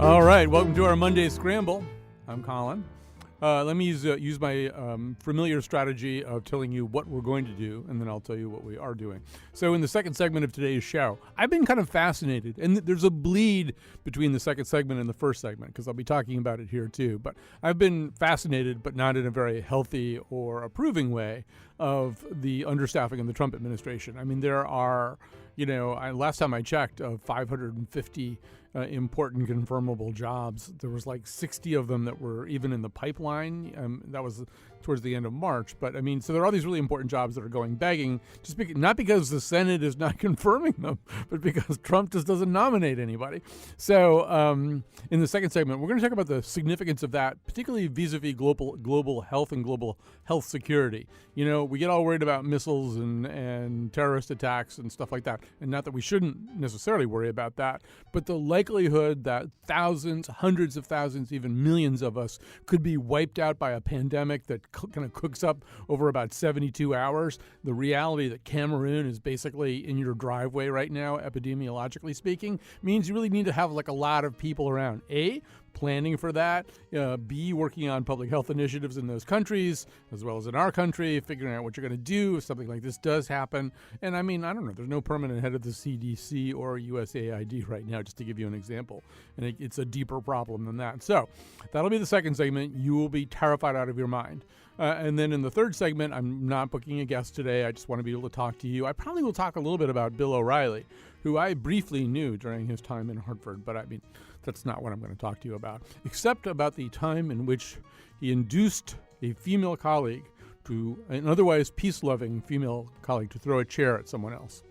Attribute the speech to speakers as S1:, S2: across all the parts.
S1: All right, welcome to our Monday Scramble. I'm Colin. Let me use my familiar strategy of telling you what we're going to do, and then I'll tell you what we are doing. So in the second segment of today's show, I've been kind of fascinated, and there's a bleed between the second segment and the first segment, because I'll be talking about it here too. But I've been fascinated, but not in a very healthy or approving way, of the understaffing in the Trump administration. I mean, there are, last time I checked, 550 important confirmable jobs. There was like 60 of them that were even in the pipeline. That was towards the end of March. But I mean, so there are all these really important jobs that are going begging, not because the Senate is not confirming them, but because Trump just doesn't nominate anybody. So in the second segment, we're going to talk about the significance of that, particularly vis-a-vis global health and global health security. We get all worried about missiles and terrorist attacks and stuff like that. And not that we shouldn't necessarily worry about that, but the likelihood that thousands, hundreds of thousands, even millions of us could be wiped out by a pandemic that kind of cooks up over about 72 hours. The reality that Cameroon is basically in your driveway right now, epidemiologically speaking, means you really need to have like a lot of people around. A, planning for that. B, working on public health initiatives in those countries, as well as in our country, figuring out what you're going to do if something like this does happen. And I mean, I don't know, there's no permanent head of the CDC or USAID right now, just to give you an example. And it's a deeper problem than that. So that'll be the second segment. You will be terrified out of your mind. And then in the third segment, I'm not booking a guest today. I just want to be able to talk to you. I probably will talk a little bit about Bill O'Reilly, who I briefly knew during his time in Hartford, but I mean, that's not what I'm going to talk to you about, except about the time in which he induced a female colleague, an otherwise peace-loving female colleague, to throw a chair at someone else.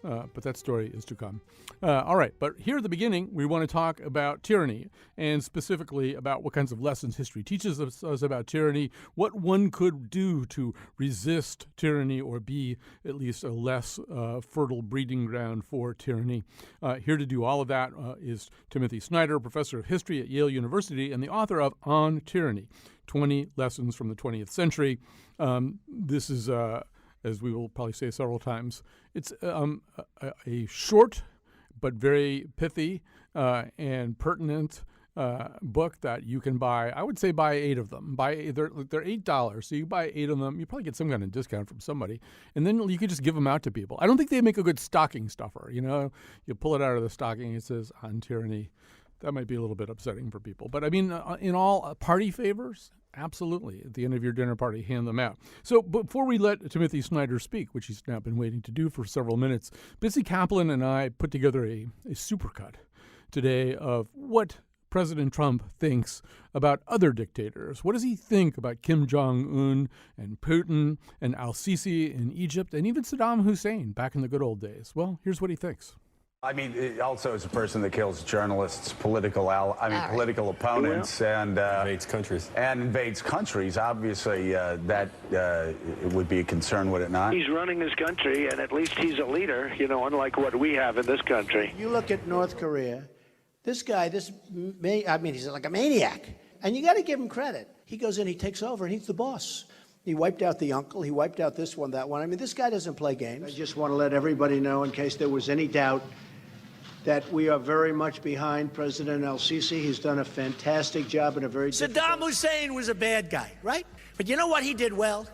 S1: But that story is to come. All right, but here at the beginning, we want to talk about tyranny, and specifically about what kinds of lessons history teaches us about tyranny, what one could do to resist tyranny or be at least a less fertile breeding ground for tyranny. Here to do all of that is Timothy Snyder, professor of history at Yale University and the author of On Tyranny, 20 Lessons from the 20th Century. This is as we will probably say several times, it's a short but very pithy and pertinent book that you can buy. I would say buy 8 of them. They're $8, so you buy 8 of them. You probably get some kind of discount from somebody, and then you could just give them out to people. I don't think they make a good stocking stuffer. You pull it out of the stocking, it says On Tyranny. That might be a little bit upsetting for people. But I mean, in all party favors, absolutely. At the end of your dinner party, hand them out. So before we let Timothy Snyder speak, which he's now been waiting to do for several minutes, Bitsy Kaplan and I put together a supercut today of what President Trump thinks about other dictators. What does he think about Kim Jong-un and Putin and al-Sisi in Egypt and even Saddam Hussein back in the good old days? Well, here's what he thinks.
S2: I mean, also as a person that kills journalists, political opponents, and
S3: invades countries.
S2: And invades countries. Obviously, that it would be a concern, would it not?
S4: He's running his country, and at least he's a leader. Unlike what we have in this country.
S5: You look at North Korea. This guy, he's like a maniac, and you got to give him credit. He goes in, he takes over, and he's the boss. He wiped out the uncle. He wiped out this one, that one. I mean, this guy doesn't play games. I just want to let everybody know, in case there was any doubt, that we are very much behind President al-Sisi. He's done a fantastic job in a very
S6: Saddam Hussein was a bad guy, right? But you know what he did well?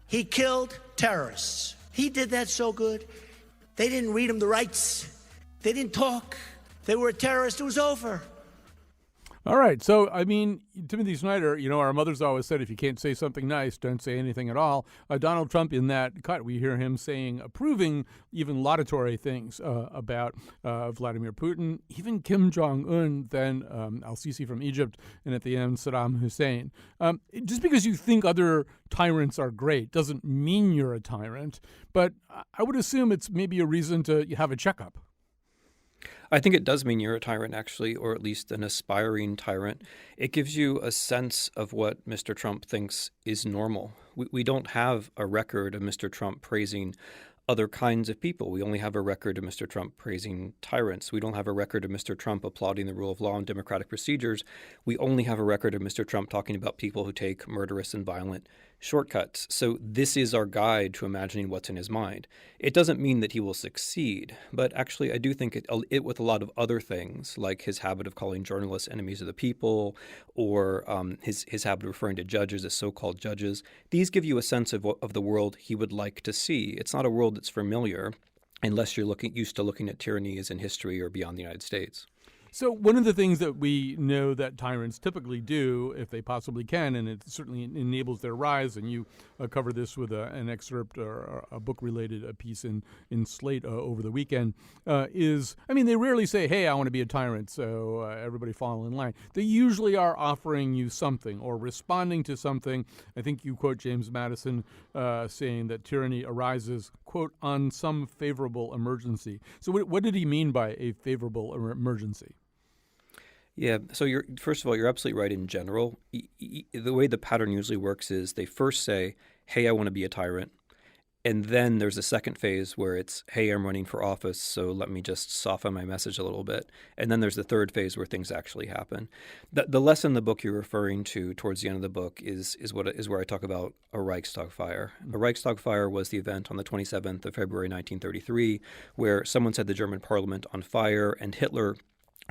S6: He killed terrorists. He did that so good. They didn't read him the rights. They didn't talk. They were a terrorist. It was over.
S1: All right. So, I mean, Timothy Snyder, our mothers always said, if you can't say something nice, don't say anything at all. Donald Trump, in that cut, we hear him saying approving, even laudatory things about Vladimir Putin, even Kim Jong-un, then al-Sisi from Egypt, and at the end, Saddam Hussein. Just because you think other tyrants are great doesn't mean you're a tyrant. But I would assume it's maybe a reason to have a checkup.
S3: I think it does mean you're a tyrant, actually, or at least an aspiring tyrant. It gives you a sense of what Mr. Trump thinks is normal. We don't have a record of Mr. Trump praising other kinds of people. We only have a record of Mr. Trump praising tyrants. We don't have a record of Mr. Trump applauding the rule of law and democratic procedures. We only have a record of Mr. Trump talking about people who take murderous and violent shortcuts. So this is our guide to imagining what's in his mind. It doesn't mean that he will succeed, but actually I do think it with a lot of other things, like his habit of calling journalists enemies of the people, or his habit of referring to judges as so-called judges. These give you a sense of the world he would like to see. It's not a world that's familiar unless you're used to looking at tyrannies in history or beyond the United States.
S1: So one of the things that we know that tyrants typically do, if they possibly can, and it certainly enables their rise, and you cover this with an excerpt or a book-related piece in Slate over the weekend, is, I mean, they rarely say, hey, I want to be a tyrant, so everybody fall in line. They usually are offering you something or responding to something. I think you quote James Madison saying that tyranny arises, quote, on some favorable emergency. So what did he mean by a favorable emergency?
S3: Yeah, so first of all, you're absolutely right in general. The way the pattern usually works is they first say, hey, I want to be a tyrant. And then there's a second phase where it's, hey, I'm running for office, so let me just soften my message a little bit. And then there's the third phase where things actually happen. The lesson in the book you're referring to towards the end of the book is where I talk about a Reichstag fire. A Reichstag fire was the event on the 27th of February 1933 where someone set the German parliament on fire, and Hitler,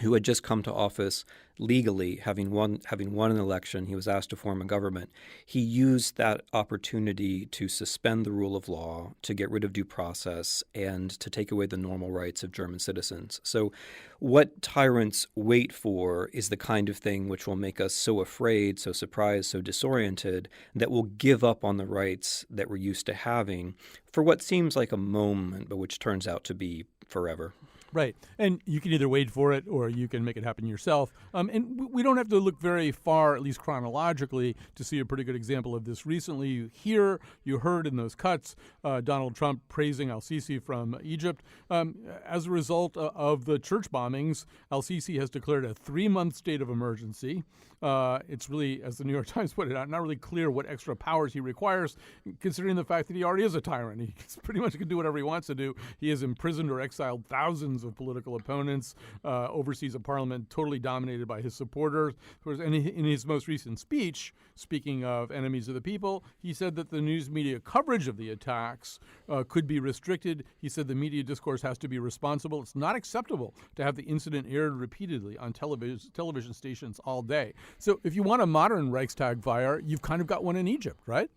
S3: who had just come to office legally, having won an election, he was asked to form a government. He used that opportunity to suspend the rule of law, to get rid of due process, and to take away the normal rights of German citizens. So what tyrants wait for is the kind of thing which will make us so afraid, so surprised, so disoriented, that we'll give up on the rights that we're used to having for what seems like a moment, but which turns out to be forever.
S1: Right. And you can either wait for it or you can make it happen yourself. And we don't have to look very far, at least chronologically, to see a pretty good example of this. Recently, you heard in those cuts Donald Trump praising al-Sisi from Egypt. As a result of the church bombings, al-Sisi has declared a 3-month state of emergency. It's really, as the New York Times put it out, not really clear what extra powers he requires, considering the fact that he already is a tyrant. He pretty much can do whatever he wants to do. He has imprisoned or exiled thousands of political opponents, oversees a parliament totally dominated by his supporters. And in his most recent speech, speaking of enemies of the people, he said that the news media coverage of the attacks could be restricted. He said the media discourse has to be responsible. It's not acceptable to have the incident aired repeatedly on television stations all day. So if you want a modern Reichstag fire, you've kind of got one in Egypt, right?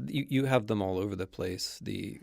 S3: You have them all over the place. The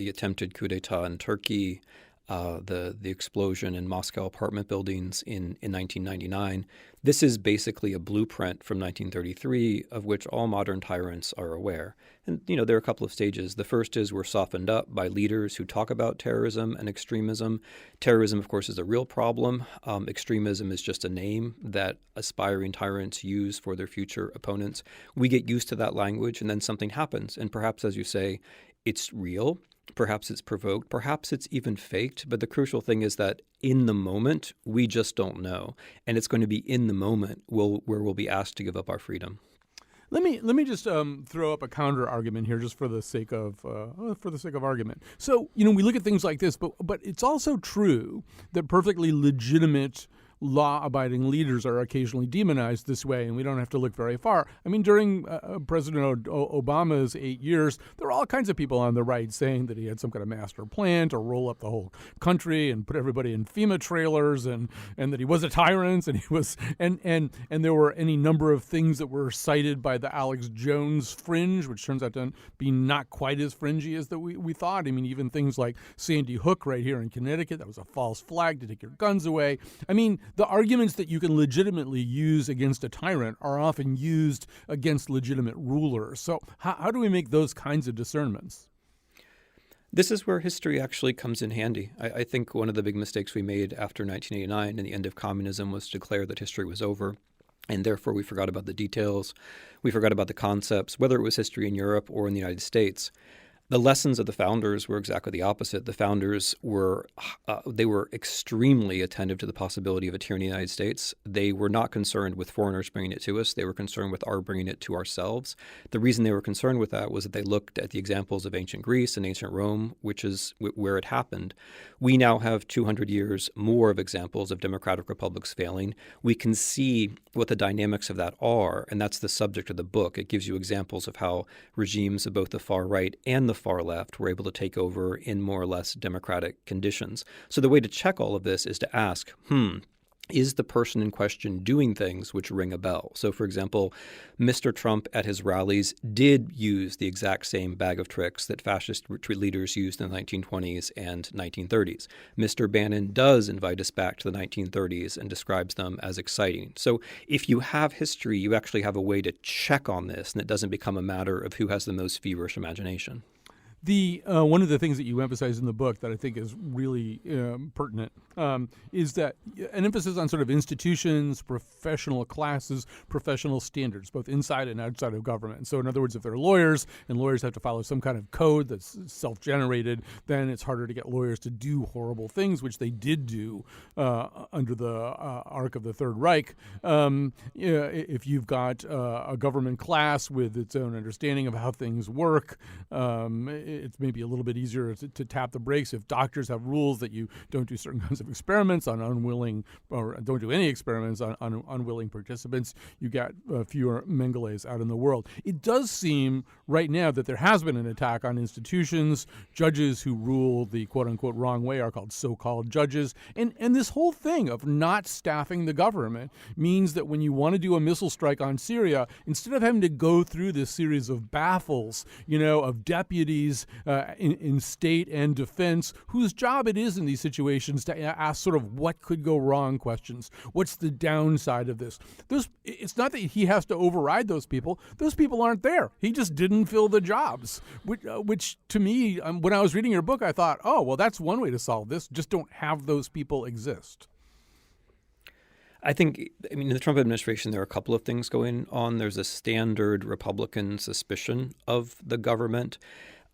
S3: attempted coup d'etat in Turkey, the explosion in Moscow apartment buildings in 1999. This is basically a blueprint from 1933 of which all modern tyrants are aware. And, there are a couple of stages. The first is we're softened up by leaders who talk about terrorism and extremism. Terrorism, of course, is a real problem. Extremism is just a name that aspiring tyrants use for their future opponents. We get used to that language, and then something happens. And perhaps, as you say, it's real. Perhaps it's provoked. Perhaps it's even faked. But the crucial thing is that in the moment, we just don't know. And it's going to be in the moment where we'll be asked to give up our freedom.
S1: Let me just throw up a counter argument here, just for the sake of argument. So we look at things like this, but it's also true that perfectly legitimate law-abiding leaders are occasionally demonized this way, and we don't have to look very far. I mean, during President Obama's 8 years, there were all kinds of people on the right saying that he had some kind of master plan to roll up the whole country and put everybody in FEMA trailers, and that he was a tyrant, and he was and there were any number of things that were cited by the Alex Jones fringe, which turns out to be not quite as fringy as that we thought. I mean, even things like Sandy Hook right here in Connecticut, that was a false flag to take your guns away. I mean, the arguments that you can legitimately use against a tyrant are often used against legitimate rulers. So how do we make those kinds of discernments?
S3: This is where history actually comes in handy. I think one of the big mistakes we made after 1989 and the end of communism was to declare that history was over. And therefore, we forgot about the details. We forgot about the concepts, whether it was history in Europe or in the United States. The lessons of the founders were exactly the opposite. The founders were they were extremely attentive to the possibility of a tyranny in the United States. They were not concerned with foreigners bringing it to us. They were concerned with our bringing it to ourselves. The reason they were concerned with that was that they looked at the examples of ancient Greece and ancient Rome, which is where it happened. We now have 200 years more of examples of democratic republics failing. We can see what the dynamics of that are, and that's the subject of the book. It gives you examples of how regimes of both the far right and the far left were able to take over in more or less democratic conditions. So the way to check all of this is to ask, is the person in question doing things which ring a bell? So, for example, Mr. Trump at his rallies did use the exact same bag of tricks that fascist leaders used in the 1920s and 1930s. Mr. Bannon does invite us back to the 1930s and describes them as exciting. So if you have history, you actually have a way to check on this, and it doesn't become a matter of who has the most feverish imagination.
S1: The one of the things that you emphasize in the book that I think is really pertinent is that an emphasis on sort of institutions, professional classes, professional standards, both inside and outside of government. So in other words, if they're lawyers and lawyers have to follow some kind of code that's self-generated, then it's harder to get lawyers to do horrible things, which they did do under the arc of the Third Reich. If you've got a government class with its own understanding of how things work, it's maybe a little bit easier to tap the brakes. If doctors have rules that you don't do certain kinds of experiments on unwilling, or don't do any experiments on unwilling participants, you got fewer Mengeles out in the world. It does seem right now that there has been an attack on institutions. Judges who rule the quote-unquote wrong way are called so-called judges. And this whole thing of not staffing the government means that when you want to do a missile strike on Syria, instead of having to go through this series of baffles, of deputies in state and defense, whose job it is in these situations to ask sort of what could go wrong questions. What's the downside of this? It's not that he has to override those people. Those people aren't there. He just didn't fill the jobs, which to me, when I was reading your book, I thought, oh, well, that's one way to solve this. Just don't have those people exist.
S3: I think, in the Trump administration, there are a couple of things going on. There's a standard Republican suspicion of the government,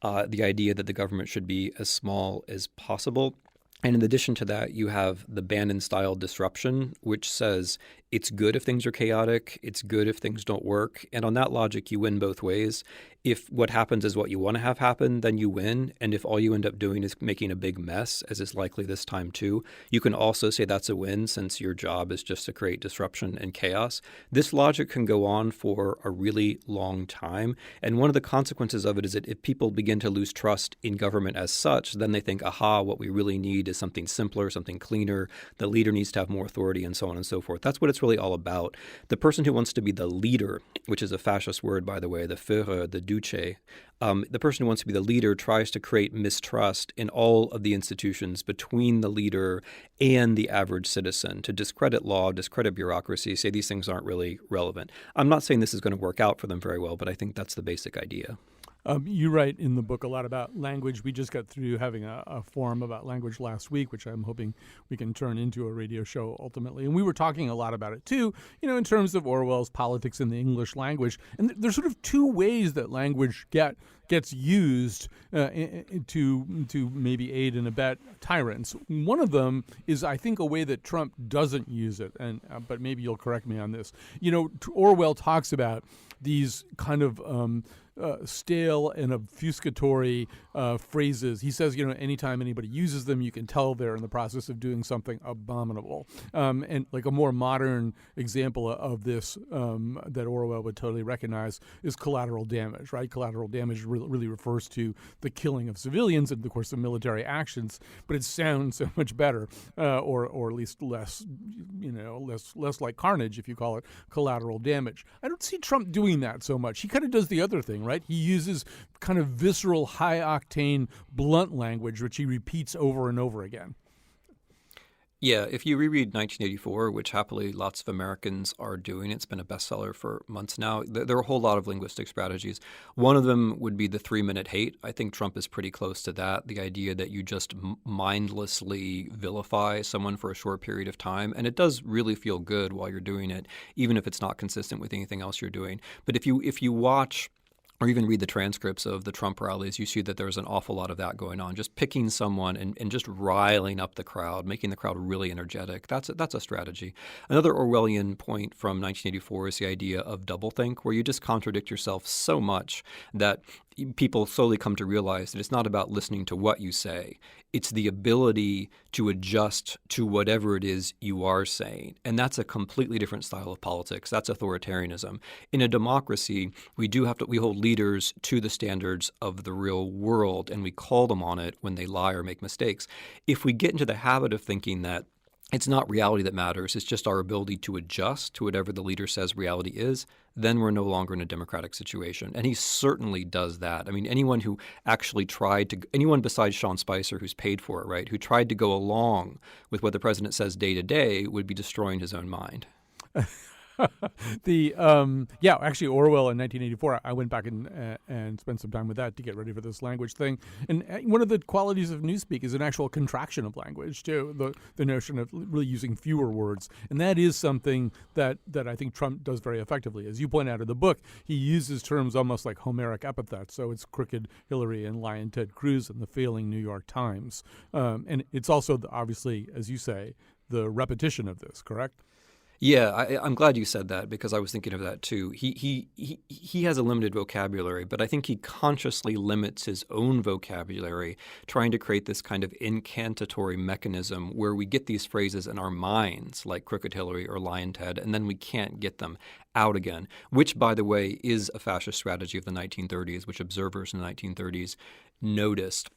S3: the idea that the government should be as small as possible. And in addition to that, you have the Bannon-style disruption, which says it's good if things are chaotic, it's good if things don't work. And on that logic, you win both ways. If what happens is what you want to have happen, then you win. And if all you end up doing is making a big mess, as is likely this time too, you can also say that's a win since your job is just to create disruption and chaos. This logic can go on for a really long time. And one of the consequences of it is that if people begin to lose trust in government as such, then they think, aha, what we really need is something simpler, something cleaner. The leader needs to have more authority and so on and so forth. That's what it's really all about. The person who wants to be the leader, which is a fascist word, by the way, the Führer, the Duce, the person who wants to be the leader tries to create mistrust in all of the institutions between the leader and the average citizen, to discredit law, discredit bureaucracy, say these things aren't really relevant. I'm not saying this is going to work out for them very well, but I think that's the basic idea.
S1: You write in the book a lot about language. We just got through having a forum about language last week, which I'm hoping we can turn into a radio show ultimately. And we were talking a lot about it too, in terms of Orwell's Politics in the English Language. And there's sort of two ways that language gets used to maybe aid and abet tyrants. One of them is, I think, a way that Trump doesn't use it, and but maybe you'll correct me on this. Orwell talks about these kind of stale and obfuscatory phrases. He says, anytime anybody uses them, you can tell they're in the process of doing something abominable. And like a more modern example of this that Orwell would totally recognize is collateral damage, right? Collateral damage really refers to the killing of civilians and, of course, the military actions, but it sounds so much better, or at least less like carnage if you call it collateral damage. I don't see Trump doing that so much. He kind of does the other thing, right? He uses kind of visceral, high-octane, blunt language, which he repeats over and over again.
S3: Yeah, if you reread 1984, which happily lots of Americans are doing, it's been a bestseller for months now, there are a whole lot of linguistic strategies. One of them would be the 3-minute hate. I think Trump is pretty close to that, the idea that you just mindlessly vilify someone for a short period of time. And it does really feel good while you're doing it, even if it's not consistent with anything else you're doing. But if you watch or even read the transcripts of the Trump rallies, you see that there's an awful lot of that going on. Just picking someone and just riling up the crowd, making the crowd really energetic. That's a strategy. Another Orwellian point from 1984 is the idea of doublethink, where you just contradict yourself so much that people slowly come to realize that it's not about listening to what you say. It's the ability to adjust to whatever it is you are saying. And that's a completely different style of politics. That's authoritarianism. In a democracy, we hold leaders to the standards of the real world, and we call them on it when they lie or make mistakes. If we get into the habit of thinking that it's not reality that matters, it's just our ability to adjust to whatever the leader says reality is, then we're no longer in a democratic situation. And he certainly does that. I mean, anyone besides Sean Spicer, who's paid for it, right, who tried to go along with what the president says day to day would be destroying his own mind.
S1: Actually Orwell in 1984, I went back and spent some time with that to get ready for this language thing. And one of the qualities of newspeak is an actual contraction of language too, the notion of really using fewer words. And that is something that I think Trump does very effectively. As you point out in the book, he uses terms almost like Homeric epithets. So it's crooked Hillary and lying Ted Cruz and the failing New York Times. And it's also, obviously, as you say, the repetition of this, correct?
S3: Yeah, I'm glad you said that, because I was thinking of that too. He has a limited vocabulary, but I think he consciously limits his own vocabulary, trying to create this kind of incantatory mechanism where we get these phrases in our minds, like crooked Hillary or lion Ted, and then we can't get them out again, which, by the way, is a fascist strategy of the 1930s, which observers in the 1930s noticed.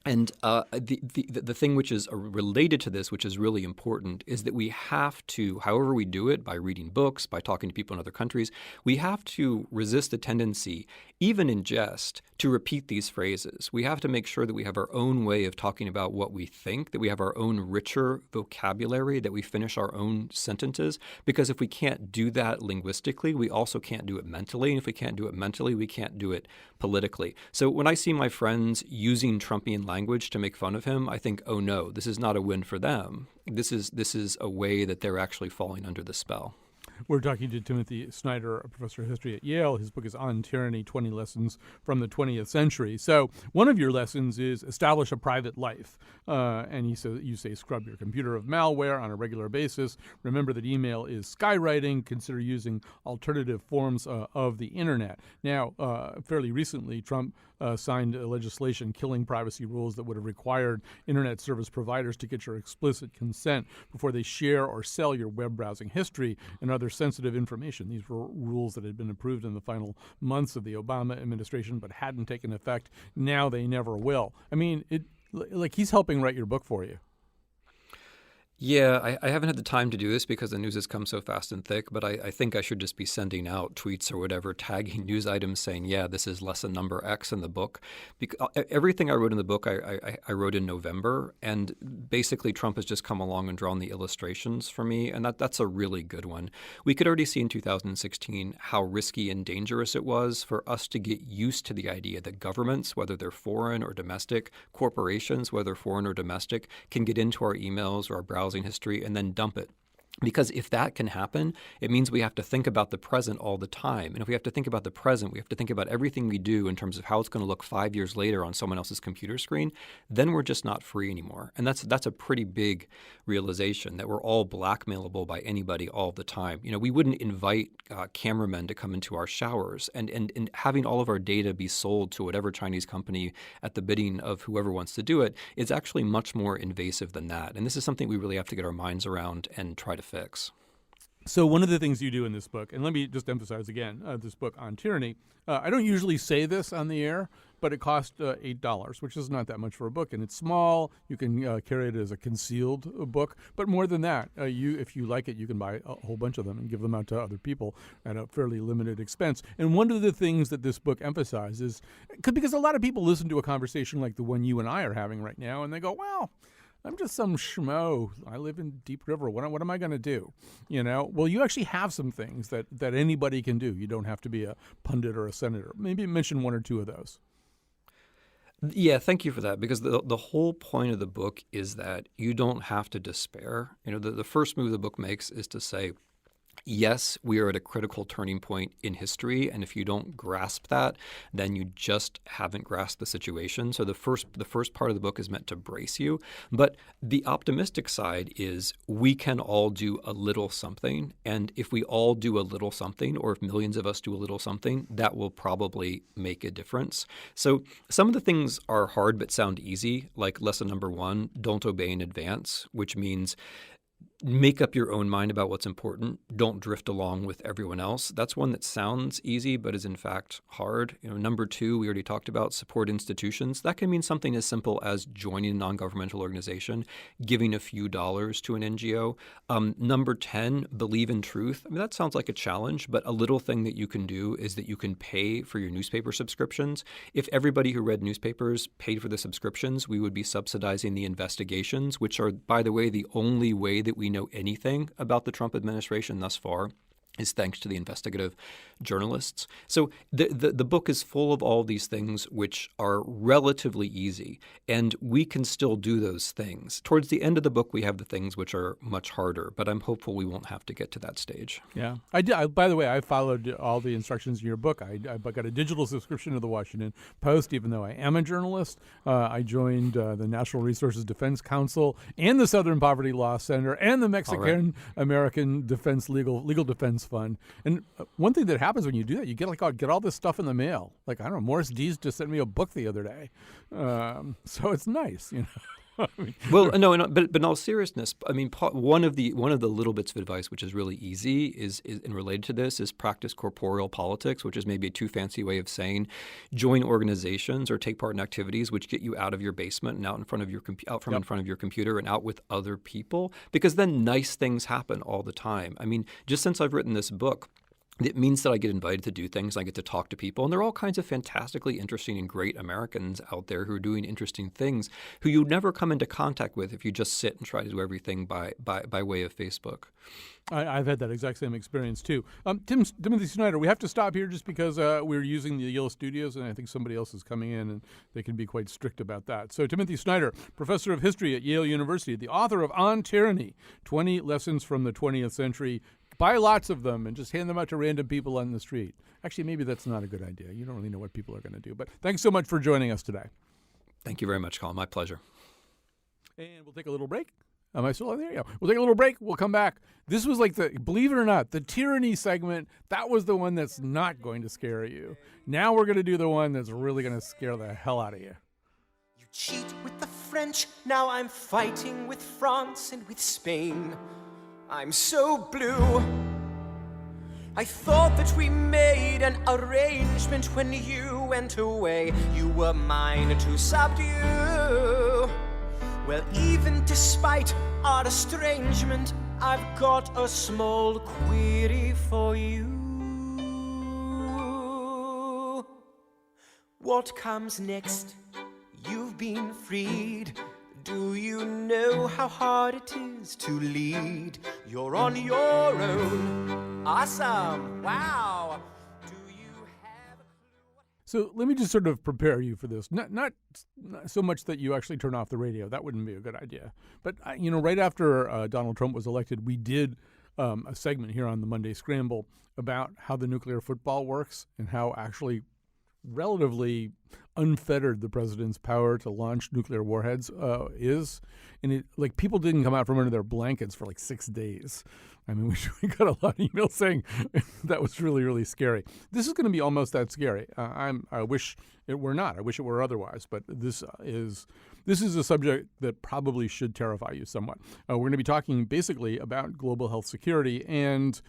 S3: And the thing which is related to this, which is really important, is that we have to, however we do it, by reading books, by talking to people in other countries, we have to resist the tendency, even in jest, to repeat these phrases. We have to make sure that we have our own way of talking about what we think, that we have our own richer vocabulary, that we finish our own sentences. Because if we can't do that linguistically, we also can't do it mentally. And if we can't do it mentally, we can't do it politically. So when I see my friends using Trumpian language to make fun of him, I think, oh no, this is not a win for them. This is a way that they're actually falling under the spell.
S1: We're talking to Timothy Snyder, a professor of history at Yale. His book is On Tyranny, 20 Lessons from the 20th Century. So one of your lessons is establish a private life. And you say scrub your computer of malware on a regular basis. Remember that email is skywriting. Consider using alternative forms of the Internet. Now, fairly recently, Trump signed a legislation killing privacy rules that would have required Internet service providers to get your explicit consent before they share or sell your web browsing history and other sensitive information. These were rules that had been approved in the final months of the Obama administration but hadn't taken effect. Now they never will. I mean, he's helping write your book for you.
S3: Yeah, I haven't had the time to do this because the news has come so fast and thick, but I think I should just be sending out tweets or whatever, tagging news items saying, yeah, this is lesson number X in the book. Everything I wrote in the book, I wrote in November, and basically Trump has just come along and drawn the illustrations for me, and that's a really good one. We could already see in 2016 how risky and dangerous it was for us to get used to the idea that governments, whether they're foreign or domestic, corporations, whether foreign or domestic, can get into our emails or our browsing history and then dump it. Because if that can happen, it means we have to think about the present all the time. And if we have to think about the present, we have to think about everything we do in terms of how it's going to look 5 years later on someone else's computer screen. Then we're just not free anymore. And that's a pretty big realization, that we're all blackmailable by anybody all the time. You know, we wouldn't invite cameramen to come into our showers, and having all of our data be sold to whatever Chinese company at the bidding of whoever wants to do it is actually much more invasive than that. And this is something we really have to get our minds around and try to fix.
S1: So one of the things you do in this book, and let me just emphasize again, this book on tyranny, I don't usually say this on the air, but it cost $8, which is not that much for a book, and it's small. You can carry it as a concealed book, but more than that, if you like it, you can buy a whole bunch of them and give them out to other people at a fairly limited expense. And one of the things that this book emphasizes, because a lot of people listen to a conversation like the one you and I are having right now, and they go, well, I'm just some schmo. I live in Deep River. What am I going to do? You know? Well, you actually have some things that anybody can do. You don't have to be a pundit or a senator. Maybe mention one or two of those.
S3: Yeah, thank you for that, because the whole point of the book is that you don't have to despair. You know, the first move the book makes is to say, Yes, we are at a critical turning point in history, and if you don't grasp that, then you just haven't grasped the situation. So the first part of the book is meant to brace you, but the optimistic side is we can all do a little something, and if we all do a little something, or if millions of us do a little something, that will probably make a difference. So some of the things are hard but sound easy, like lesson number 1, don't obey in advance, which means make up your own mind about what's important. Don't drift along with everyone else. That's one that sounds easy, but is in fact hard. Number 2, we already talked about support institutions. That can mean something as simple as joining a non-governmental organization, giving a few dollars to an NGO. Number 10, believe in truth. I mean, that sounds like a challenge, but a little thing that you can do is that you can pay for your newspaper subscriptions. If everybody who read newspapers paid for the subscriptions, we would be subsidizing the investigations, which are, by the way, the only way that we know anything about the Trump administration thus far is thanks to the investigative journalists. So the book is full of all these things which are relatively easy, and we can still do those things. Towards the end of the book, we have the things which are much harder, but I'm hopeful we won't have to get to that stage.
S1: Yeah. By the way, I followed all the instructions in your book. I got a digital subscription to the Washington Post, even though I am a journalist. I joined the National Resources Defense Council and the Southern Poverty Law Center and the Mexican American Defense Legal Defense Fund. And one thing that happens when you do that, you get all this stuff in the mail. Like, I don't know, Morris Dees just sent me a book the other day. So it's nice,
S3: Well, no, but in all seriousness, I mean, one of the little bits of advice which is really easy is and related to this is practice corporeal politics, which is maybe a too fancy way of saying join organizations or take part in activities which get you out of your basement and out in front of your in front of your computer and out with other people, because then nice things happen all the time. I mean, just since I've written this book, it means that I get invited to do things. I get to talk to people. And there are all kinds of fantastically interesting and great Americans out there who are doing interesting things who you'd never come into contact with if you just sit and try to do everything by way of Facebook.
S1: I've had that exact same experience, too. Timothy Snyder, we have to stop here just because we're using the Yale studios, and I think somebody else is coming in, and they can be quite strict about that. So Timothy Snyder, professor of history at Yale University, the author of On Tyranny, 20 Lessons from the 20th Century. Buy lots of them and just hand them out to random people on the street. Actually, maybe that's not a good idea. You don't really know what people are going to do. But thanks so much for joining us today.
S3: Thank you very much, Colin. My pleasure.
S1: And we'll take a little break. Am I still on there? Yeah. We'll take a little break. We'll come back. This was like believe it or not, the tyranny segment. That was the one that's not going to scare you. Now we're going to do the one that's really going to scare the hell out of you.
S7: You cheat with the French. Now I'm fighting with France and with Spain. I'm so blue. I thought that we made an arrangement when you went away. You were mine to subdue. Well, even despite our estrangement, I've got a small query for you. What comes next? You've been freed. Do you know how hard it is to lead? You're on your own. Awesome. Wow. Do you have a clue?
S1: So let me just sort of prepare you for this. Not so much that you actually turn off the radio. That wouldn't be a good idea. But, right after Donald Trump was elected, we did a segment here on the Monday Scramble about how the nuclear football works and how actually relatively unfettered the president's power to launch nuclear warheads is. And people didn't come out from under their blankets for 6 days. I mean, we got a lot of emails saying that was really, really scary. This is going to be almost that scary. I wish it were not. I wish it were otherwise. But this is a subject that probably should terrify you somewhat. We're going to be talking basically about global health security and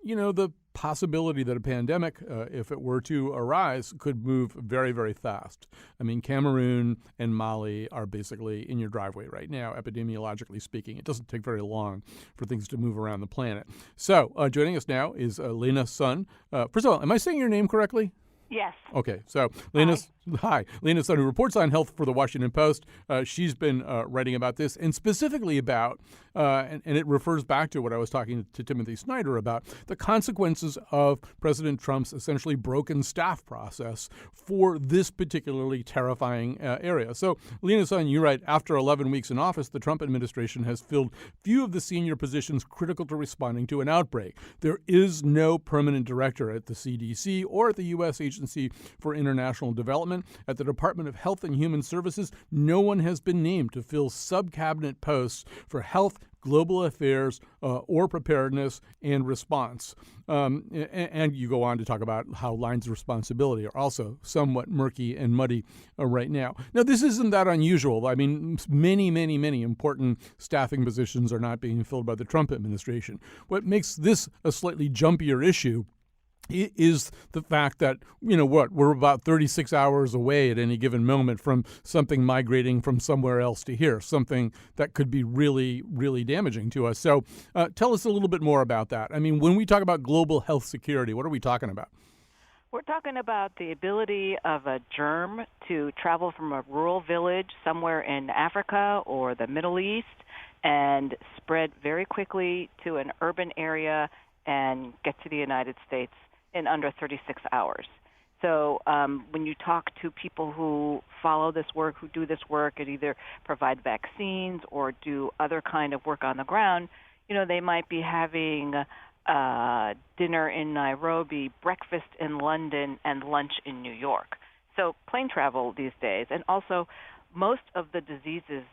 S1: the possibility that a pandemic, if it were to arise, could move very, very fast. I mean, Cameroon and Mali are basically in your driveway right now, epidemiologically speaking. It doesn't take very long for things to move around the planet. So joining us now is Lena Sun. First of all, am I saying your name correctly?
S8: Yes.
S1: Okay, so Lena Hi, Lena Sun, who reports on health for the Washington Post. She's been writing about this, and specifically about, and it refers back to what I was talking to Timothy Snyder about, the consequences of President Trump's essentially broken staff process for this particularly terrifying area. So, Lena Sun, you write, after 11 weeks in office, the Trump administration has filled few of the senior positions critical to responding to an outbreak. There is no permanent director at the CDC or at the U.S. Agency for International Development. At the Department of Health and Human Services, no one has been named to fill sub-cabinet posts for health, global affairs, or preparedness and response. And you go on to talk about how lines of responsibility are also somewhat murky and muddy right now. Now, this isn't that unusual. I mean, many important staffing positions are not being filled by the Trump administration. What makes this a slightly jumpier issue is the fact that, we're about 36 hours away at any given moment from something migrating from somewhere else to here, something that could be really, really damaging to us. So tell us a little bit more about that. I mean, when we talk about global health security, what are we talking about?
S8: We're talking about the ability of a germ to travel from a rural village somewhere in Africa or the Middle East and spread very quickly to an urban area and get to the United States in under 36 hours. So when you talk to people who follow this work, who do this work and either provide vaccines or do other kind of work on the ground, they might be having dinner in Nairobi, breakfast in London, and lunch in New York. So plane travel these days. And also most of the diseases,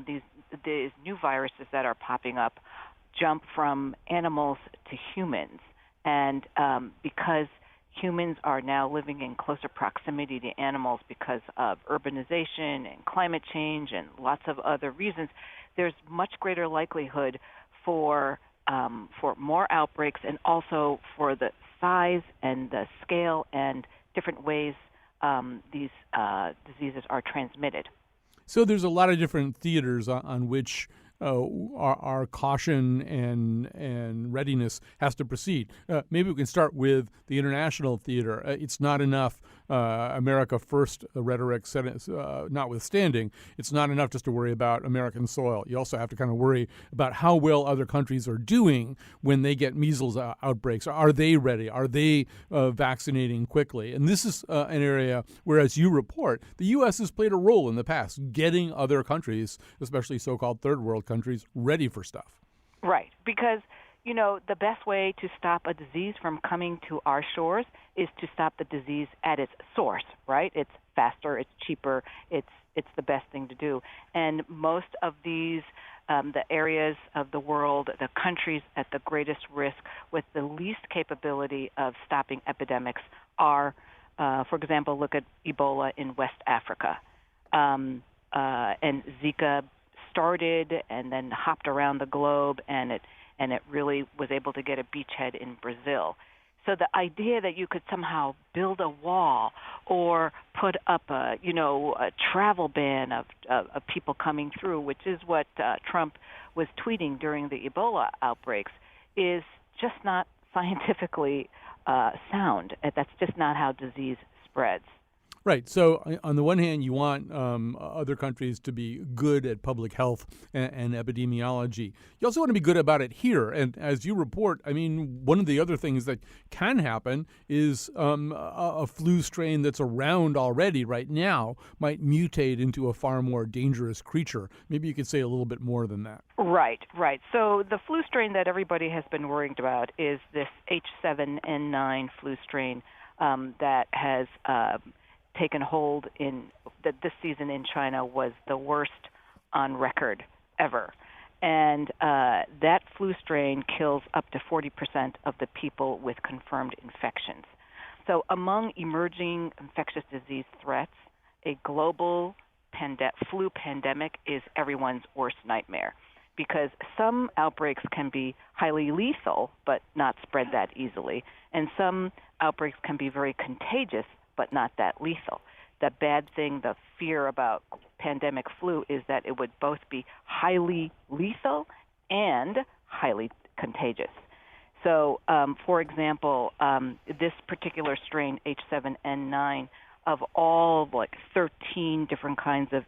S8: these new viruses that are popping up, jump from animals to humans. And because humans are now living in closer proximity to animals because of urbanization and climate change and lots of other reasons, there's much greater likelihood for more outbreaks and also for the size and the scale and different ways these diseases are transmitted.
S1: So there's a lot of different theaters on which our caution and readiness has to proceed. Maybe we can start with the international theater. It's not enough America first rhetoric notwithstanding. It's not enough just to worry about American soil. You also have to kind of worry about how well other countries are doing when they get measles outbreaks. Are they ready? Are they vaccinating quickly? And this is an area where, as you report, the U.S. has played a role in the past getting other countries, especially so-called third world countries, ready for stuff.
S8: Right, because the best way to stop a disease from coming to our shores is to stop the disease at its source, right? It's faster, it's cheaper, it's the best thing to do. And most of these, the areas of the world, the countries at the greatest risk with the least capability of stopping epidemics are, for example, look at Ebola in West Africa. And Zika started and then hopped around the globe, and it really was able to get a beachhead in Brazil. So the idea that you could somehow build a wall or put up a travel ban of people coming through, which is what Trump was tweeting during the Ebola outbreaks, is just not scientifically sound. That's just not how disease spreads.
S1: Right. So on the one hand, you want other countries to be good at public health and epidemiology. You also want to be good about it here. And as you report, I mean, one of the other things that can happen is a flu strain that's around already right now might mutate into a far more dangerous creature. Maybe you could say a little bit more than that.
S8: Right. So the flu strain that everybody has been worried about is this H7N9 flu strain that has taken hold in that this season in China was the worst on record ever. And that flu strain kills up to 40% of the people with confirmed infections. So among emerging infectious disease threats, a global flu pandemic is everyone's worst nightmare, because some outbreaks can be highly lethal but not spread that easily, and some outbreaks can be very contagious but not that lethal. The bad thing, the fear about pandemic flu, is that it would both be highly lethal and highly contagious. So, for example, this particular strain, H7N9, of all like 13 different kinds of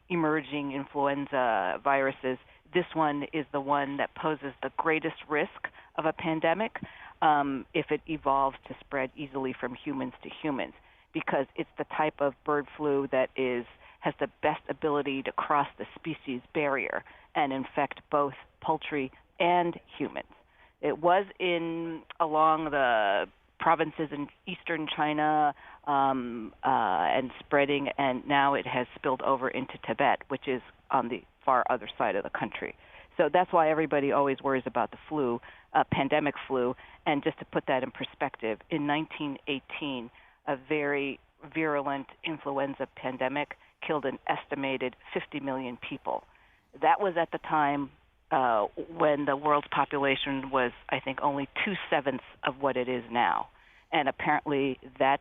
S8: emerging influenza viruses, this one is the one that poses the greatest risk of a pandemic if it evolves to spread easily from humans to humans, because it's the type of bird flu that has the best ability to cross the species barrier and infect both poultry and humans. It was along the provinces in eastern China and spreading, and now it has spilled over into Tibet, which is on the far other side of the country. So that's why everybody always worries about the flu, pandemic flu. And just to put that in perspective, in 1918, a very virulent influenza pandemic killed an estimated 50 million people. That was at the time when the world's population was, I think, only 2/7 of what it is now. And apparently that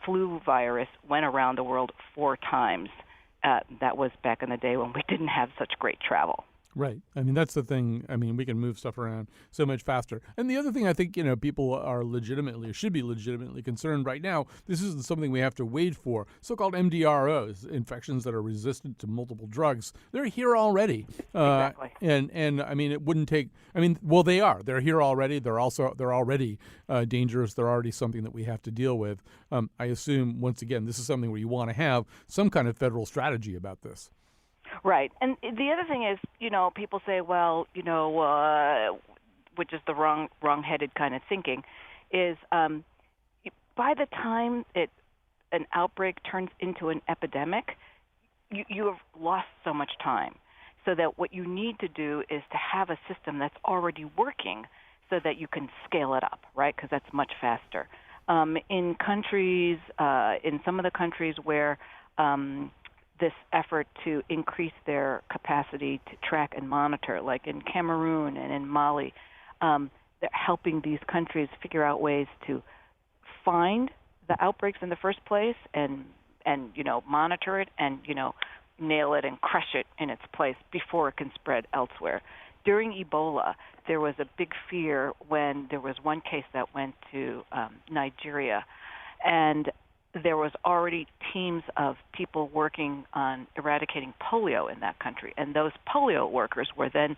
S8: flu virus went around the world 4 times. That was back in the day when we didn't have such great travel.
S1: Right. I mean, that's the thing. I mean, we can move stuff around so much faster. And the other thing I think, people are legitimately or should be legitimately concerned right now, this isn't something we have to wait for. So-called MDROs, infections that are resistant to multiple drugs, they're here already.
S8: Exactly.
S1: And I mean, it wouldn't take, well, they are. They're here already. They're already dangerous. They're already something that we have to deal with. I assume, once again, this is something where you want to have some kind of federal strategy about this.
S8: Right. And the other thing is, people say, well, which is the wrong-headed kind of thinking, is by the time an outbreak turns into an epidemic, you have lost so much time. So that what you need to do is to have a system that's already working so that you can scale it up, right? Because that's much faster. In some of the countries where this effort to increase their capacity to track and monitor, like in Cameroon and in Mali, they're helping these countries figure out ways to find the outbreaks in the first place and monitor it and nail it and crush it in its place before it can spread elsewhere. During Ebola, there was a big fear when there was one case that went to Nigeria, and there was already teams of people working on eradicating polio in that country. And those polio workers were then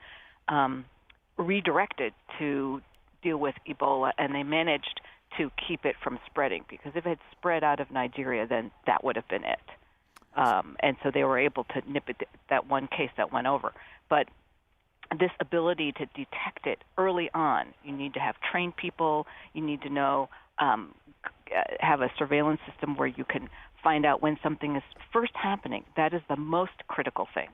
S8: redirected to deal with Ebola, and they managed to keep it from spreading, because if it had spread out of Nigeria, then that would have been it. And so they were able to nip it, that one case that went over. But this ability to detect it early on, you need to have trained people, you need to know, have a surveillance system where you can find out when something is first happening. That is the most critical thing.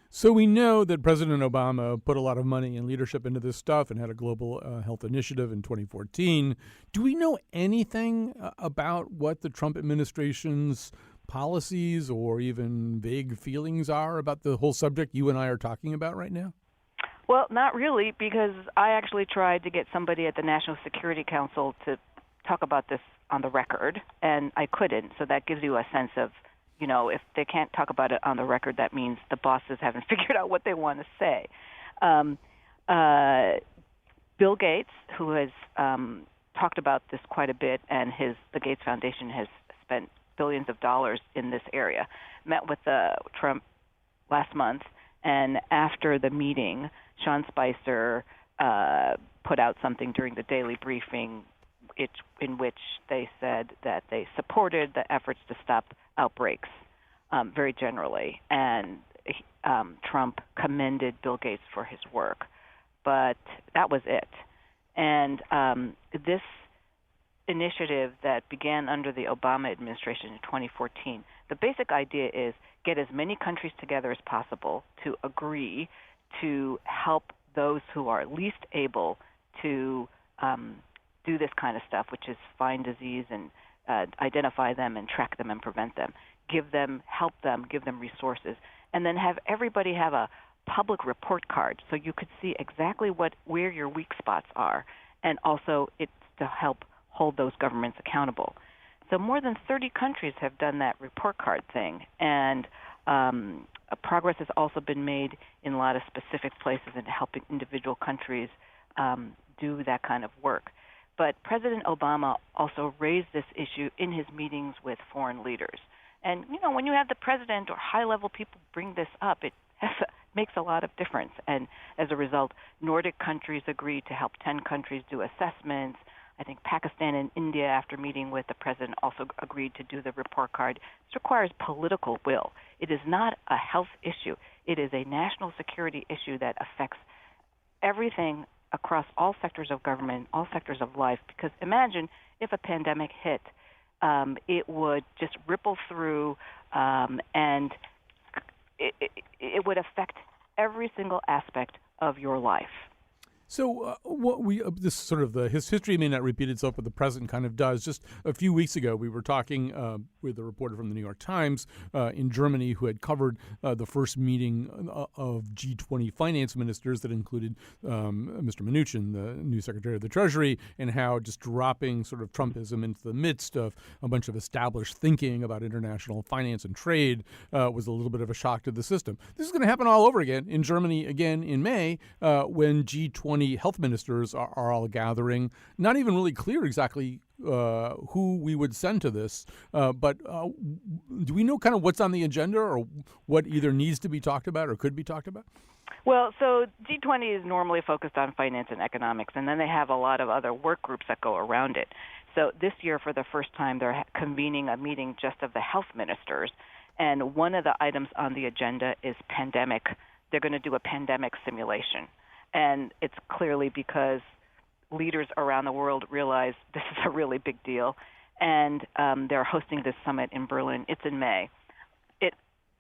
S1: So we know that President Obama put a lot of money and leadership into this stuff and had a global health initiative in 2014. Do we know anything about what the Trump administration's policies or even vague feelings are about the whole subject you and I are talking about right now?
S8: Well, not really, because I actually tried to get somebody at the National Security Council to talk about this on the record, and I couldn't. So that gives you a sense of, if they can't talk about it on the record, that means the bosses haven't figured out what they want to say. Bill Gates, who has talked about this quite a bit, and the Gates Foundation has spent billions of dollars in this area, met with Trump last month, and after the meeting, Sean Spicer put out something during the daily briefing in which they said that they supported the efforts to stop outbreaks very generally, and Trump commended Bill Gates for his work. But that was it. And this initiative that began under the Obama administration in 2014, the basic idea is get as many countries together as possible to agree to help those who are least able to do this kind of stuff, which is find disease and identify them and track them and prevent them, help them, give them resources, and then have everybody have a public report card so you could see exactly where your weak spots are, and also it's to help hold those governments accountable. So more than 30 countries have done that report card thing, and progress has also been made in a lot of specific places in helping individual countries do that kind of work. But President Obama also raised this issue in his meetings with foreign leaders. And, when you have the president or high-level people bring this up, it makes a lot of difference. And as a result, Nordic countries agreed to help 10 countries do assessments. I think Pakistan and India, after meeting with the president, also agreed to do the report card. This requires political will. It is not a health issue. It is a national security issue that affects everything across all sectors of government, all sectors of life. Because imagine if a pandemic hit, it would just ripple through and it would affect every single aspect of your life.
S1: So this sort of his history may not repeat itself, but the present kind of does. Just a few weeks ago, we were talking with a reporter from the New York Times in Germany who had covered the first meeting of G20 finance ministers that included Mr. Mnuchin, the new Secretary of the Treasury, and how just dropping sort of Trumpism into the midst of a bunch of established thinking about international finance and trade was a little bit of a shock to the system. This is going to happen all over again in Germany again in May when G20 health ministers are all gathering. Not even really clear exactly who we would send to this, but do we know kind of what's on the agenda or what either needs to be talked about or could be talked about?
S8: Well, so G20 is normally focused on finance and economics, and then they have a lot of other work groups that go around it. So this year, for the first time, they're convening a meeting just of the health ministers, and one of the items on the agenda is pandemic. They're going to do a pandemic simulation. And it's clearly because leaders around the world realize this is a really big deal. And they're hosting this summit in Berlin. It's in May.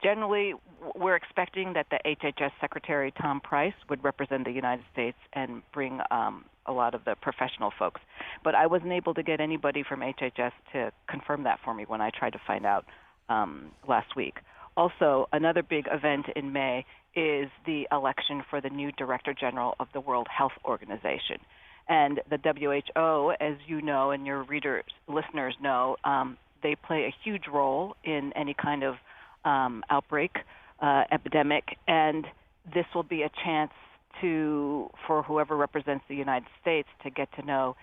S8: Generally, we're expecting that the HHS Secretary, Tom Price, would represent the United States and bring a lot of the professional folks. But I wasn't able to get anybody from HHS to confirm that for me when I tried to find out last week. Also, another big event in May is the election for the new Director General of the World Health Organization. And the WHO, as you know and your listeners know, they play a huge role in any kind of outbreak, epidemic, and this will be a chance for whoever represents the United States to get to know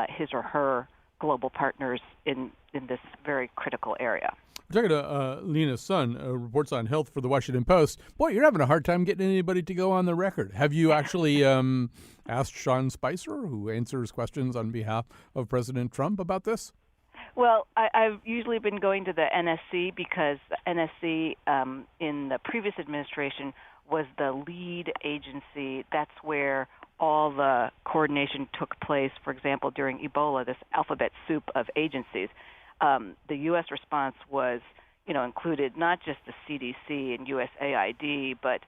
S8: his or her global partners in this very critical area.
S1: We're talking to Lena Sun, reports on health for the Washington Post. Boy, you're having a hard time getting anybody to go on the record. Have you actually asked Sean Spicer, who answers questions on behalf of President Trump, about this?
S8: Well, I've usually been going to the NSC because the NSC in the previous administration was the lead agency. That's where all the coordination took place, for example, during Ebola, this alphabet soup of agencies. The U.S. response was, included not just the CDC and USAID, but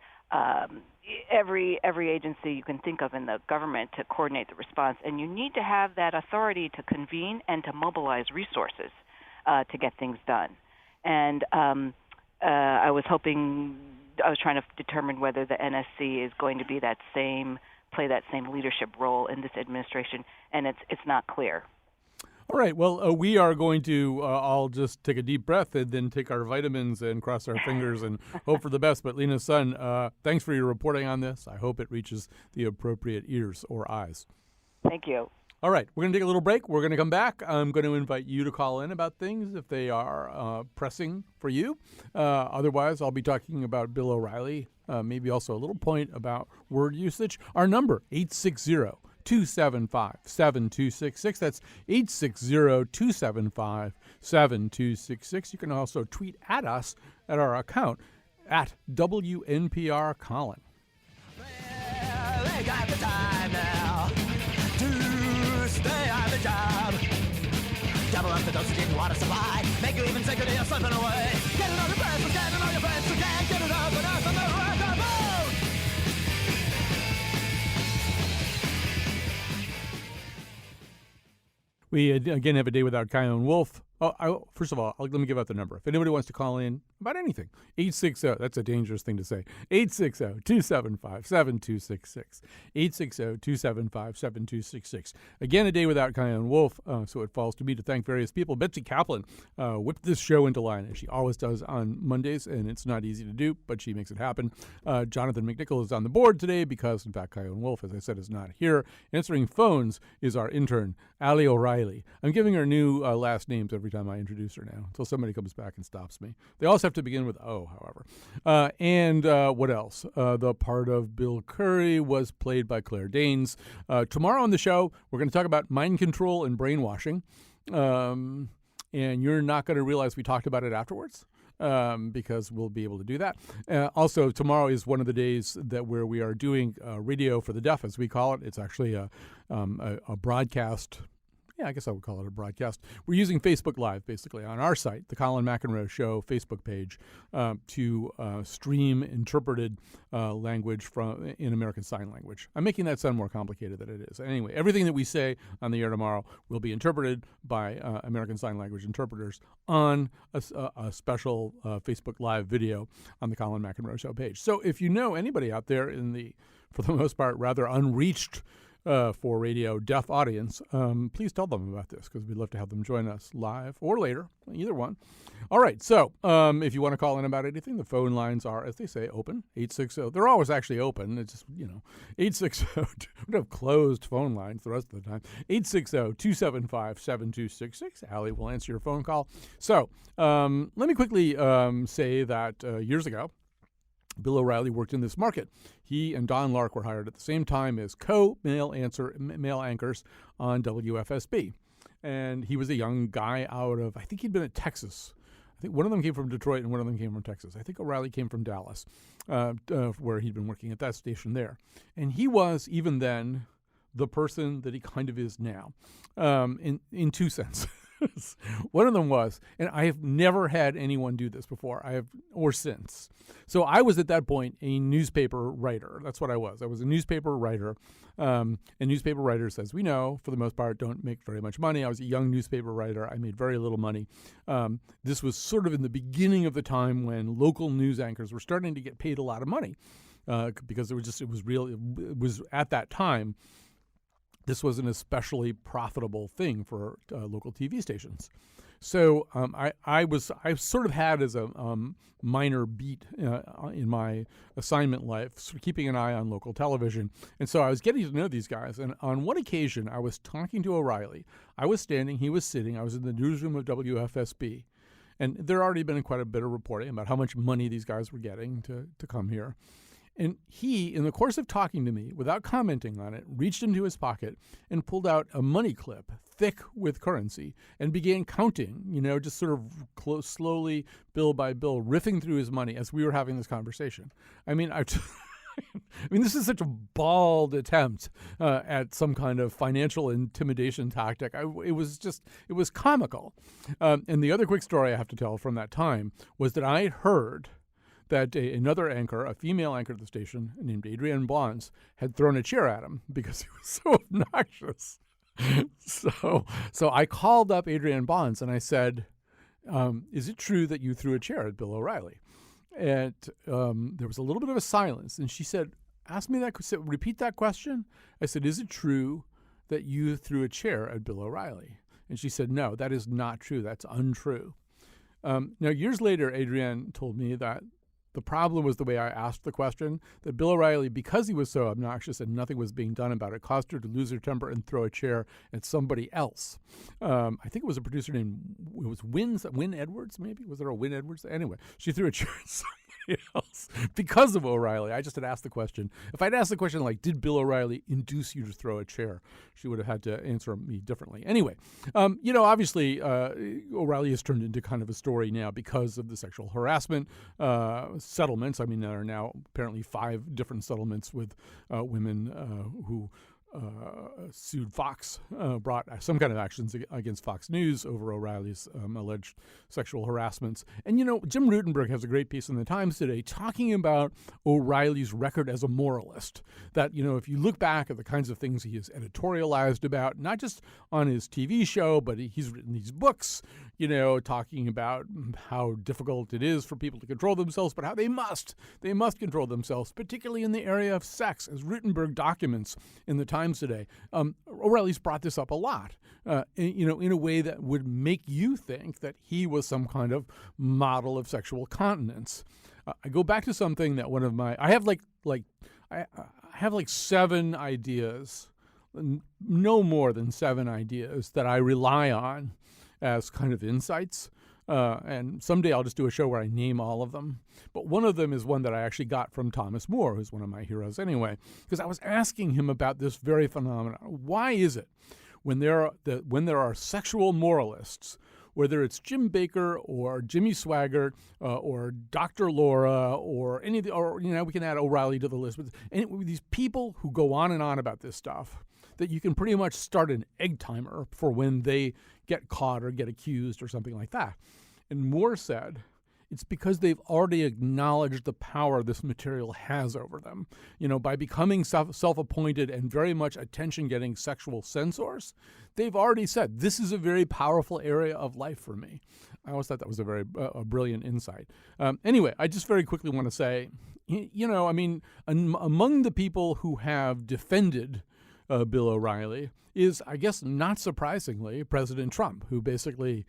S8: every agency you can think of in the government to coordinate the response. And you need to have that authority to convene and to mobilize resources to get things done. And I was trying to determine whether the NSC is going to be play that same leadership role in this administration, and it's not clear.
S1: All right. Well, we are going to all just take a deep breath and then take our vitamins and cross our fingers and hope for the best. But Lena Sun, thanks for your reporting on this. I hope it reaches the appropriate ears or eyes.
S8: Thank you.
S1: All right. We're going to take a little break. We're going to come back. I'm going to invite you to call in about things if they are pressing for you. Otherwise, I'll be talking about Bill O'Reilly, maybe also a little point about word usage. Our number, 860-275-7266. That's 860-275-7266. You can also tweet at us at our account at WNPR Colin.
S7: Well, they got the time now to stay on the job. Double up the dosage in water supply. Make you even sicker, you're slipping away. Get it on your friends, get it on your friends. You can't get it up and up on the rock of boat.
S1: We again have a day without Kyone Wolf First of all, let me give out the number. If anybody wants to call in about anything, 860, that's a dangerous thing to say, 860-275-7266, 860-275-7266. Again, a day without Chion Wolf, so it falls to me to thank various people. Betsy Kaplan whipped this show into line, as she always does on Mondays, and it's not easy to do, but she makes it happen. Jonathan McNichol is on the board today because, in fact, Chion Wolf, as I said, is not here. Answering phones is our intern, Allie O'Reilly. I'm giving her new last names every time I introduce her now, until somebody comes back and stops me. They also have to begin with O, however. And what else? The part of Bill Curry was played by Claire Danes. Tomorrow on the show, we're going to talk about mind control and brainwashing. And you're not going to realize we talked about it afterwards. Because we'll be able to do that. Also, tomorrow is one of the days where we are doing radio for the deaf, as we call it. It's actually a broadcast. Yeah, I guess I would call it a broadcast. We're using Facebook Live, basically, on our site, the Colin McEnroe Show Facebook page, to stream interpreted language in American Sign Language. I'm making that sound more complicated than it is. Anyway, everything that we say on the air tomorrow will be interpreted by American Sign Language interpreters on a special Facebook Live video on the Colin McEnroe Show page. So if you know anybody out there in the, for the most part, rather unreached for radio deaf audience, please tell them about this, because we'd love to have them join us live or later, either one. All right, so if you want to call in about anything, the phone lines are, as they say, open, 860. They're always actually open. It's just, 860. We have closed phone lines the rest of the time. 860-275-7266. Allie will answer your phone call. So let me quickly say that years ago, Bill O'Reilly worked in this market. He and Don Lark were hired at the same time as male anchors on WFSB. And he was a young guy out of, I think he'd been at Texas. I think one of them came from Detroit and one of them came from Texas. I think O'Reilly came from Dallas, where he'd been working at that station there. And he was, even then, the person that he kind of is now, in two senses. One of them was, and I have never had anyone do this before, or since. So I was at that point a newspaper writer. That's what I was. I was a newspaper writer. And newspaper writers, as we know, for the most part, don't make very much money. I was a young newspaper writer. I made very little money. This was sort of in the beginning of the time when local news anchors were starting to get paid a lot of money, because it was at that time. This was an especially profitable thing for local TV stations. So I sort of had as a minor beat in my assignment life, sort of keeping an eye on local television. And so I was getting to know these guys. And on one occasion, I was talking to O'Reilly. I was standing, he was sitting. I was in the newsroom of WFSB. And there had already been quite a bit of reporting about how much money these guys were getting to come here. And he, in the course of talking to me, without commenting on it, reached into his pocket and pulled out a money clip thick with currency and began counting, just sort of slowly, bill by bill, riffing through his money as we were having this conversation. I mean, this is such a bald attempt at some kind of financial intimidation tactic. It was comical. And the other quick story I have to tell from that time was that I heard that another anchor, a female anchor at the station named Adrienne Bonds, had thrown a chair at him because he was so obnoxious. So I called up Adrienne Bonds and I said, is it true that you threw a chair at Bill O'Reilly? And there was a little bit of a silence. And she said, repeat that question. I said, is it true that you threw a chair at Bill O'Reilly? And she said, no, that is not true. That's untrue. Now, years later, Adrienne told me that the problem was the way I asked the question, that Bill O'Reilly, because he was so obnoxious and nothing was being done about it, caused her to lose her temper and throw a chair at somebody else. I think it was a producer named, Wynn Edwards, maybe? Was there a Wynn Edwards? Anyway, she threw a chair at somebody else because of O'Reilly. I just had asked the question. If I'd asked the question like, did Bill O'Reilly induce you to throw a chair? She would have had to answer me differently. Anyway, obviously O'Reilly has turned into kind of a story now because of the sexual harassment settlements. I mean, there are now apparently 5 different settlements with women who sued Fox, brought some kind of actions against Fox News over O'Reilly's alleged sexual harassments. And, Jim Rutenberg has a great piece in the Times today talking about O'Reilly's record as a moralist. That, if you look back at the kinds of things he has editorialized about, not just on his TV show, but he's written these books, talking about how difficult it is for people to control themselves, but how they must control themselves, particularly in the area of sex, as Rutenberg documents in the Times today. O'Reilly's brought this up a lot, in a way that would make you think that he was some kind of model of sexual continence. I go back to something that one of my I have like 7 ideas, no more than 7 ideas that I rely on as kind of insights. And someday I'll just do a show where I name all of them. But one of them is one that I actually got from Thomas More, who's one of my heroes anyway, because I was asking him about this very phenomenon. Why is it when there are sexual moralists, whether it's Jim Baker or Jimmy Swaggart or Dr. Laura or any of the, or we can add O'Reilly to the list, but these people who go on and on about this stuff, that you can pretty much start an egg timer for when they get caught or get accused or something like that. And Moore said it's because they've already acknowledged the power this material has over them. By becoming self-appointed and very much attention-getting sexual censors, they've already said, this is a very powerful area of life for me. I always thought that was a very brilliant insight. Anyway, I just very quickly want to say, among the people who have defended Bill O'Reilly is, I guess, not surprisingly, President Trump, who basically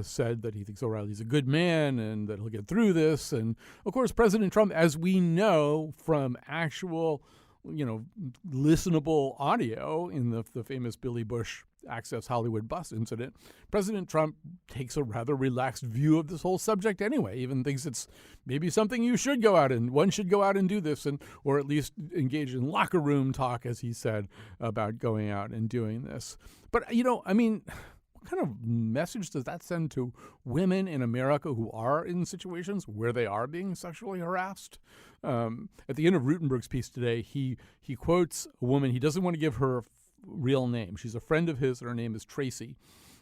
S1: said that he thinks O'Reilly's a good man and that he'll get through this. And, of course, President Trump, as we know from actual, listenable audio in the famous Billy Bush Access Hollywood bus incident, President Trump takes a rather relaxed view of this whole subject anyway, even thinks it's maybe something one should go out and do this, or at least engage in locker room talk, as he said, about going out and doing this. But, what kind of message does that send to women in America who are in situations where they are being sexually harassed? At the end of Rutenberg's piece today, he quotes a woman. He doesn't want to give her real name. She's a friend of his, and her name is Tracy,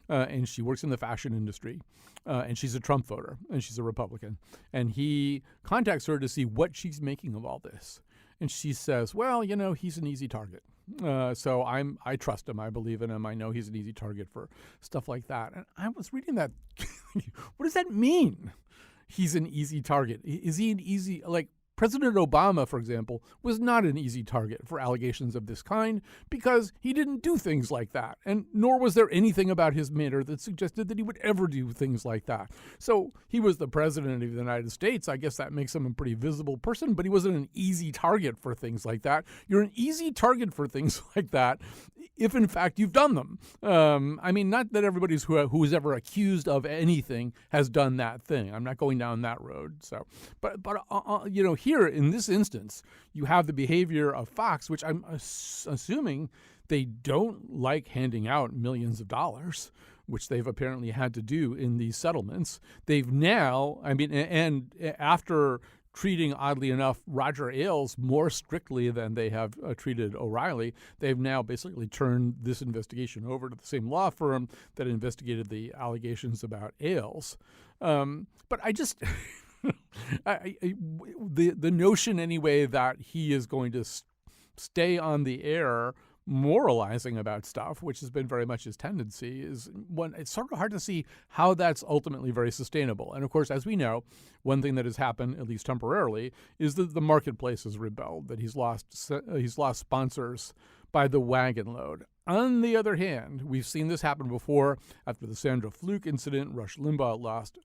S1: and she works in the fashion industry, and she's a Trump voter, and she's a Republican. And he contacts her to see what she's making of all this. And she says, well, he's an easy target. So I trust him. I believe in him. I know he's an easy target for stuff like that. And I was reading that. What does that mean? He's an easy target. Is he an easy, President Obama, for example, was not an easy target for allegations of this kind because he didn't do things like that, and nor was there anything about his manner that suggested that he would ever do things like that. So he was the president of the United States. I guess that makes him a pretty visible person, but he wasn't an easy target for things like that. You're an easy target for things like that if, in fact, you've done them. Not that everybody who is ever accused of anything has done that thing. I'm not going down that road. So, but here in this instance, you have the behavior of Fox, which I'm assuming they don't like handing out millions of dollars, which they've apparently had to do in these settlements. They've now, and after treating, oddly enough, Roger Ailes more strictly than they have treated O'Reilly, they've now basically turned this investigation over to the same law firm that investigated the allegations about Ailes. But I just... the notion anyway that he is going to stay on the air moralizing about stuff, which has been very much his tendency, is one. It's sort of hard to see how that's ultimately very sustainable. And of course, as we know, one thing that has happened, at least temporarily, is that the marketplace has rebelled, that he's lost sponsors by the wagon load. On the other hand, we've seen this happen before. After the Sandra Fluke incident, Rush Limbaugh lost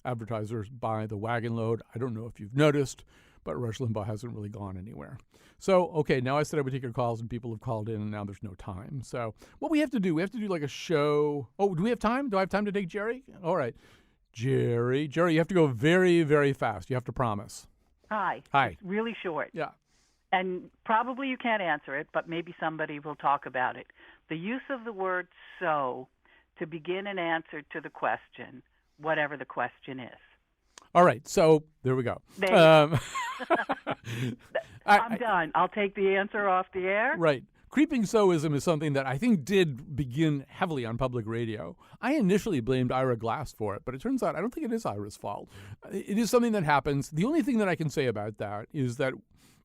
S1: advertisers by the wagon load. I don't know if you've noticed, but Rush Limbaugh hasn't really gone anywhere. So, okay, now I said I would take your calls, and people have called in, and now there's no time. So what we have to do like a show. Oh, do we have time? Do I have time to take Jerry? All right. Jerry, you have to go very, very fast. You have to promise.
S9: Hi.
S1: Hi.
S9: It's really short.
S1: Yeah.
S9: And probably you can't answer it, but maybe somebody will talk about it. The use of the word so to begin an answer to the question, whatever the question is.
S1: All right. So there we go.
S9: I'm done. I'll take the answer off the air.
S1: Right. Creeping soism is something that I think did begin heavily on public radio. I initially blamed Ira Glass for it, but it turns out I don't think it is Ira's fault. It is something that happens. The only thing that I can say about that is that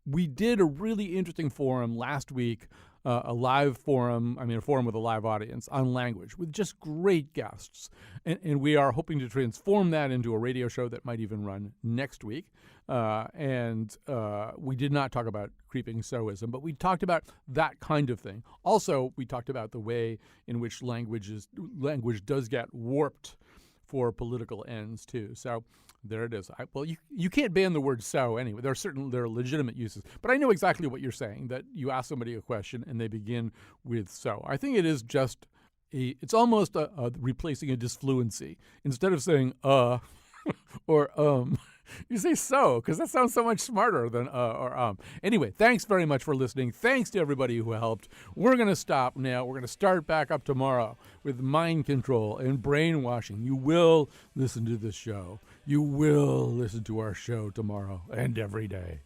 S1: we did a really interesting forum last week a live forum, a forum with a live audience on language with just great guests. And we are hoping to transform that into a radio show that might even run next week. And we did not talk about creeping soism, but we talked about that kind of thing. Also, we talked about the way in which language does get warped for political ends too. So there it is. You can't ban the word "so" anyway. There are legitimate uses, but I know exactly what you're saying. That you ask somebody a question and they begin with "so." I think it is just it's almost replacing a disfluency. Instead of saying or you say "so" because that sounds so much smarter than or. Anyway, thanks very much for listening. Thanks to everybody who helped. We're going to stop now. We're going to start back up tomorrow with mind control and brainwashing. You will listen to this show. You will listen to our show tomorrow and every day.